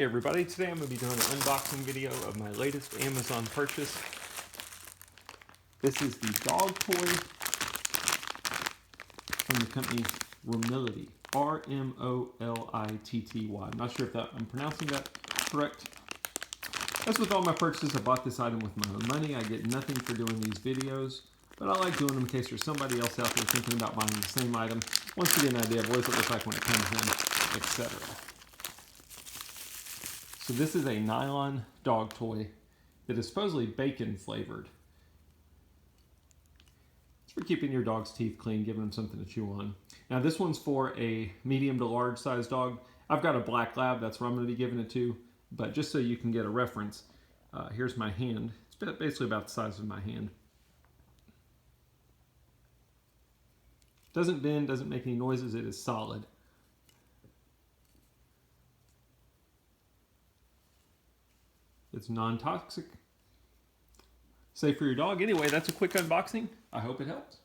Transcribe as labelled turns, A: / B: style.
A: Hey everybody, today I'm going to be doing an unboxing video of my latest Amazon purchase. This is the dog toy from the company Rmolitty. R-M-O-L-I-T-T-Y. I'm not sure if I'm pronouncing that correct. As with all my purchases, I bought this item with my own money. I get nothing for doing these videos, but I like doing them in case there's somebody else out there thinking about buying the same item, wants to get an idea of what it looks like when it comes in, etc. So this is a nylon dog toy that is supposedly bacon flavored. It's for keeping your dog's teeth clean, giving them something to chew on. Now this one's for a medium to large size dog. I've got a black lab, that's what I'm going to be giving it to. But just so you can get a reference, here's my hand. It's basically about the size of my hand. Doesn't bend, doesn't make any noises, it is solid. It's non-toxic, safe for your dog. Anyway, that's a quick unboxing. I hope it helps.